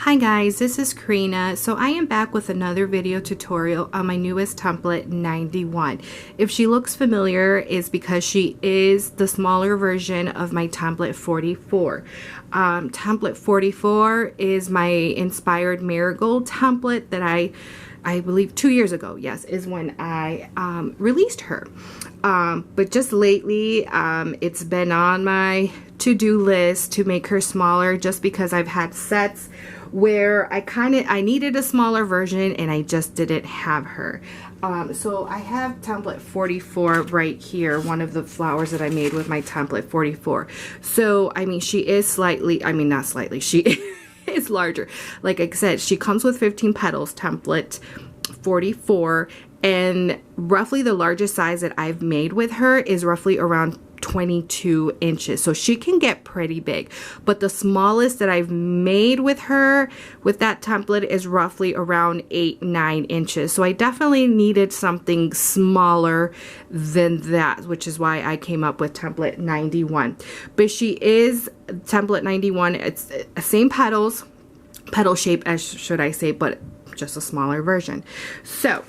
Hi guys, this is Karina. So I am back with another video tutorial on my newest template 91. If she looks familiar, it's because she is the smaller version of my template 44. Template 44 is my inspired Marigold template that I believe 2 years ago, yes, is when I released her. But just lately, it's been on my to-do list to make her smaller, just because I've had sets where I needed a smaller version and I just didn't have her. So I have template 44 right here, one of the flowers that I made with my template 44. So I mean, she is slightly, I mean not slightly, she is larger. Like I said, she comes with 15 petals, template 44, and roughly the largest size that I've made with her is roughly around 22 inches. So she can get pretty big, but the smallest that I've made with her with that template is roughly around 8-9 inches. So I definitely needed something smaller than that, which is why I came up with template 91. But she is template 91. It's the same petals, petal shape as should I say, but just a smaller version. So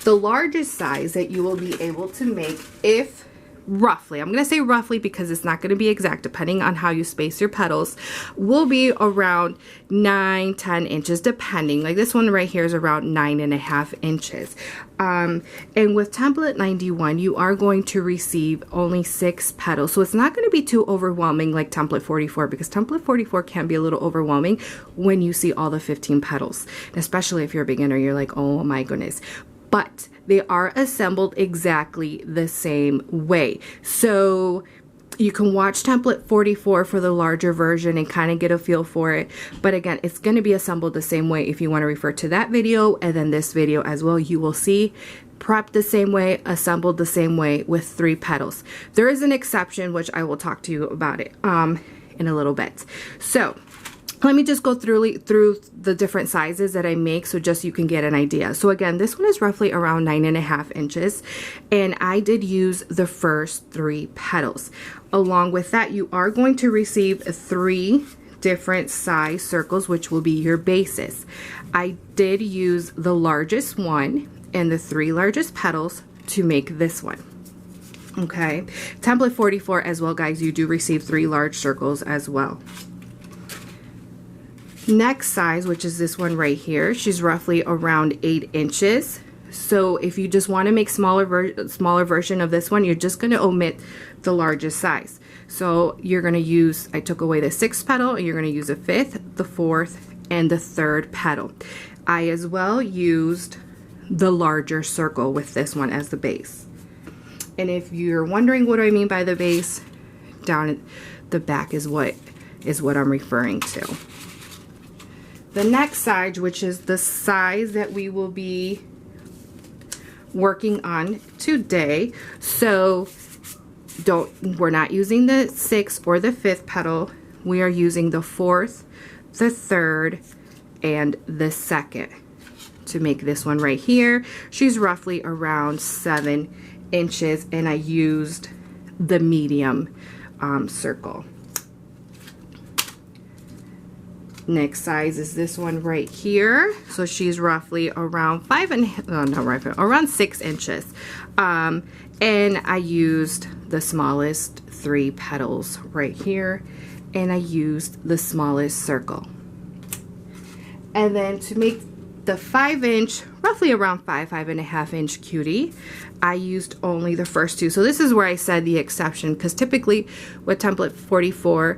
the largest size that you will be able to make, if roughly, I'm going to say roughly because it's not going to be exact depending on how you space your petals, will be around 9-10 inches depending. Like this one right here is around 9.5 inches. And with template 91, you are going to receive only 6 petals. So it's not going to be too overwhelming like template 44, because template 44 can be a little overwhelming when you see all the 15 petals. And especially if you're a beginner, you're like, oh my goodness. But they are assembled exactly the same way. So you can watch template 44 for the larger version and kind of get a feel for it. But again, it's going to be assembled the same way. If you want to refer to that video and then this video as well, you will see prepped the same way, assembled the same way with 3 petals. There is an exception, which I will talk to you about it in a little bit. So let me just go through the different sizes that I make, so just you can get an idea. So again, this one is roughly around 9.5 inches, and I did use the first 3 petals. Along with that, you are going to receive 3 different size circles, which will be your bases. I did use the largest one and the 3 largest petals to make this one. Okay, template 44 as well, guys, you do receive 3 large circles as well. Next size, which is this one right here, she's roughly around 8 inches. So if you just want to make smaller version of this one, you're just going to omit the largest size. So you're going to use, I took away the 6th petal, and you're going to use the 5th, the 4th, and the 3rd petal. I as well used the larger circle with this one as the base. And if you're wondering what I mean by the base, down at the back is what I'm referring to. The next size, which is the size that we will be working on today. So we're not using the 6th or the 5th petal. We are using the 4th, the 3rd, and the 2nd to make this one right here. She's roughly around 7 inches, and I used the medium circle. Next size is this one right here. So she's roughly around around 6 inches. And I used the smallest 3 petals right here, and I used the smallest circle. And then to make the 5-inch, roughly around 5.5 inch cutie, I used only the first 2. So this is where I said the exception, because typically with template 44,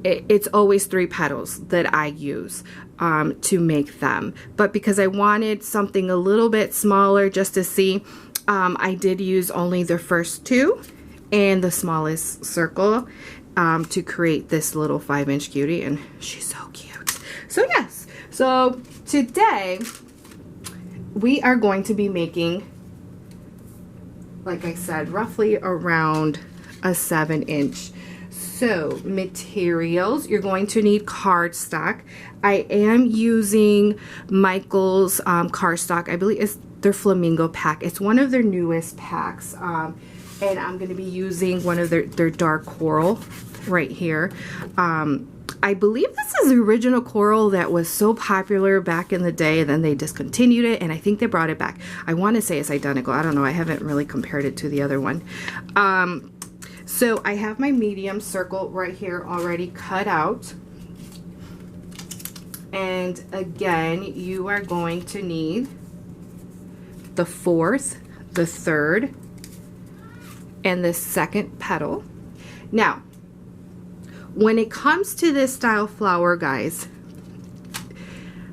it's always 3 petals that I use to make them. But because I wanted something a little bit smaller just to see, I did use only the first 2 and the smallest circle to create this little 5-inch cutie, and she's so cute. So yes, so today we are going to be making, like I said, roughly around a 7-inch. So materials, you're going to need cardstock. I am using Michael's cardstock. I believe it's their Flamingo pack. It's one of their newest packs. And I'm going to be using one of their dark coral right here. I believe this is the original coral that was so popular back in the day, and then they discontinued it, and I think they brought it back. I want to say it's identical. I don't know. I haven't really compared it to the other one. So I have my medium circle right here already cut out. And again, you are going to need the 4th, the 3rd, and the 2nd petal. Now, when it comes to this style flower, guys,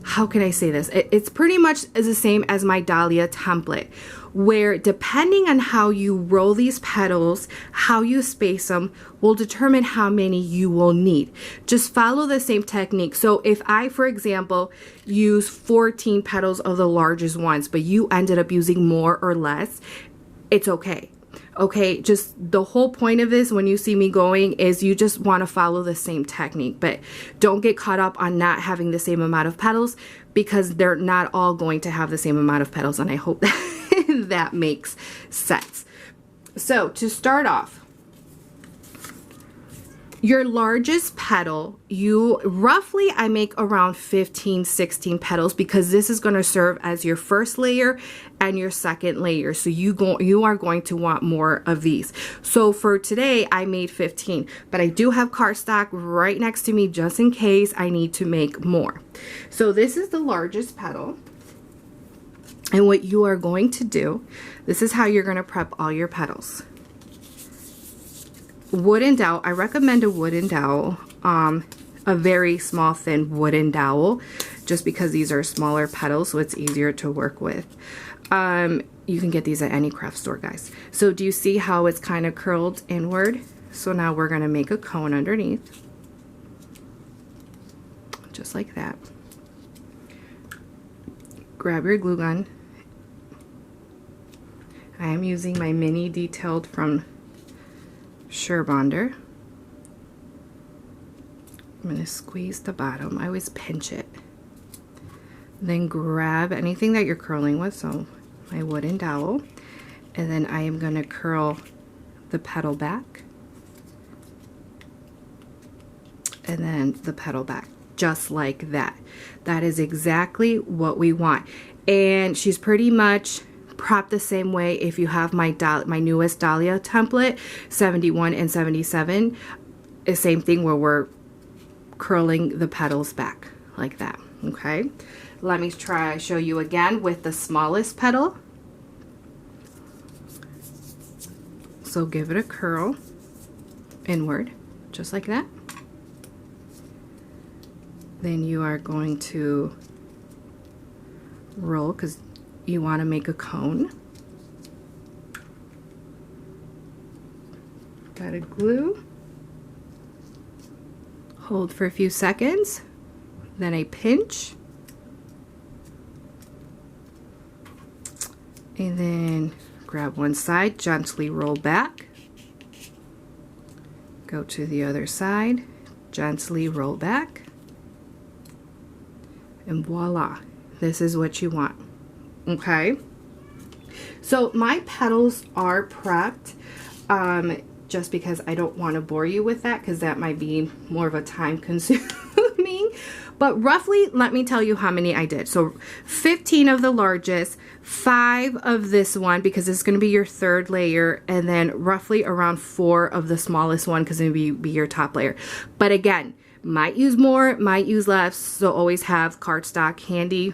how can I say this? It's pretty much the same as my dahlia template, where depending on how you roll these petals, how you space them, will determine how many you will need. Just follow the same technique. So if I, for example, use 14 petals of the largest ones, but you ended up using more or less, it's okay. Okay, just the whole point of this when you see me going is you just want to follow the same technique, but don't get caught up on not having the same amount of petals, because they're not all going to have the same amount of petals, and I hope that that makes sense. So to start off, your largest petal, roughly I make around 15, 16 petals, because this is going to serve as your first layer and your second layer. So you are going to want more of these. So for today, I made 15, but I do have cardstock right next to me just in case I need to make more. So this is the largest petal. And what you are going to do, this is how you're going to prep all your petals. Wooden dowel, I recommend a wooden dowel, a very small thin wooden dowel, just because these are smaller petals, so it's easier to work with. You can get these at any craft store, guys. So do you see how it's kind of curled inward? So now we're going to make a cone underneath, just like that. Grab your glue gun. I am using my mini detailed from Surebonder. I'm going to squeeze the bottom. I always pinch it. Then grab anything that you're curling with, so my wooden dowel, and then I am going to curl the petal back, and then the petal back, just like that. That is exactly what we want. And she's pretty much prep the same way if you have my newest dahlia template, 71 and 77. The same thing where we're curling the petals back like that. Okay, let me show you again with the smallest petal. So give it a curl inward, just like that. Then you are going to roll, because you want to make a cone. Gotta glue. Hold for a few seconds. Then a pinch. And then grab one side, gently roll back. Go to the other side, gently roll back. And voila, this is what you want. Okay, so my petals are prepped, just because I don't want to bore you with that, because that might be more of a time consuming. But roughly, let me tell you how many I did. So 15 of the largest, 5 of this one, because it's going to be your 3rd layer, and then roughly around 4 of the smallest one, because it will be your top layer. But again, might use more, might use less, so always have cardstock handy,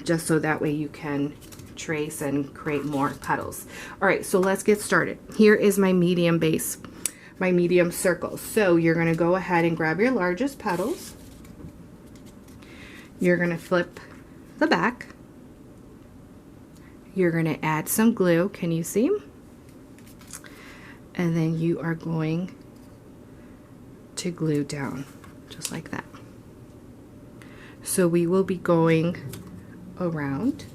just so that way you can trace and create more petals. All right, so let's get started. Here is my medium base, my medium circle. So you're going to go ahead and grab your largest petals. You're going to flip the back. You're going to add some glue, can you see? And then you are going to glue down, just like that. So we will be going around.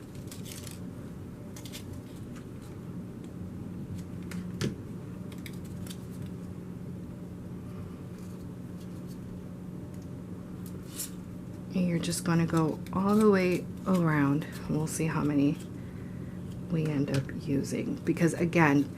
And you're just going to go all the way around. We'll see how many we end up using, because again,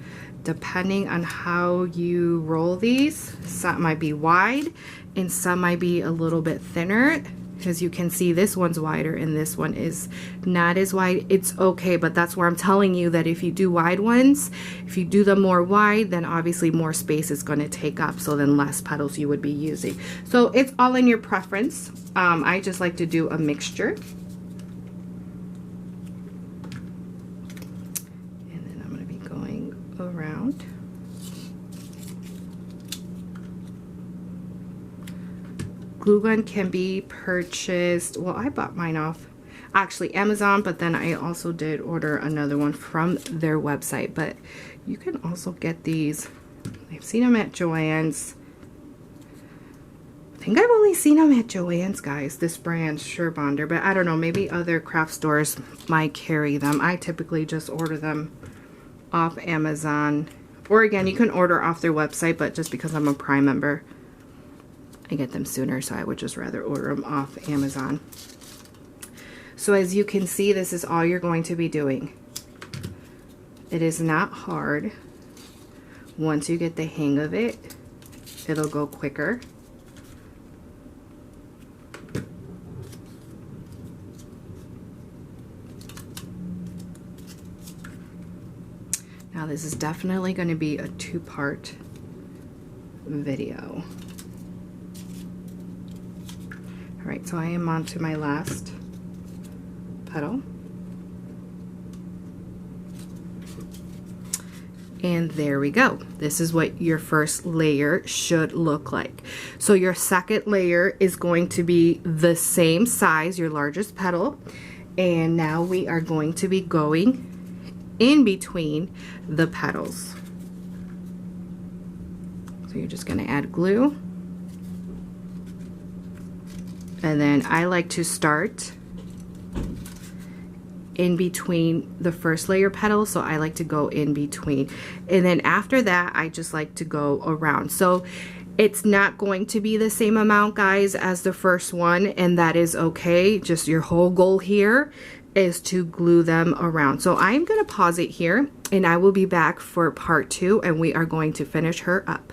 depending on how you roll these, some might be wide and some might be a little bit thinner. As you can see, this one's wider and this one is not as wide. It's okay, but that's where I'm telling you that if you do wide ones, if you do them more wide, then obviously more space is going to take up, so then less petals you would be using. So it's all in your preference. I just like to do a mixture. And then I'm going to be going around. Glue gun can be purchased, well, I bought mine off actually Amazon, but then I also did order another one from their website. But you can also get these, I've seen them at Joann's. I think I've only seen them at Joann's, guys, this brand, Sure Bonder, but I don't know, maybe other craft stores might carry them. I typically just order them off Amazon, or again, you can order off their website, but just because I'm a Prime member, I get them sooner, so I would just rather order them off Amazon. So as you can see, this is all you're going to be doing. It is not hard. Once you get the hang of it, it'll go quicker. Now this is definitely going to be a two-part video. Alright, so I am on to my last petal. And there we go. This is what your first layer should look like. So your second layer is going to be the same size, your largest petal. And now we are going to be going in between the petals. So you're just going to add glue. And then I like to start in between the first layer petals, so I like to go in between. And then after that, I just like to go around. So it's not going to be the same amount, guys, as the first one, and that is okay. Just your whole goal here is to glue them around. So I'm going to pause it here, and I will be back for part 2, and we are going to finish her up.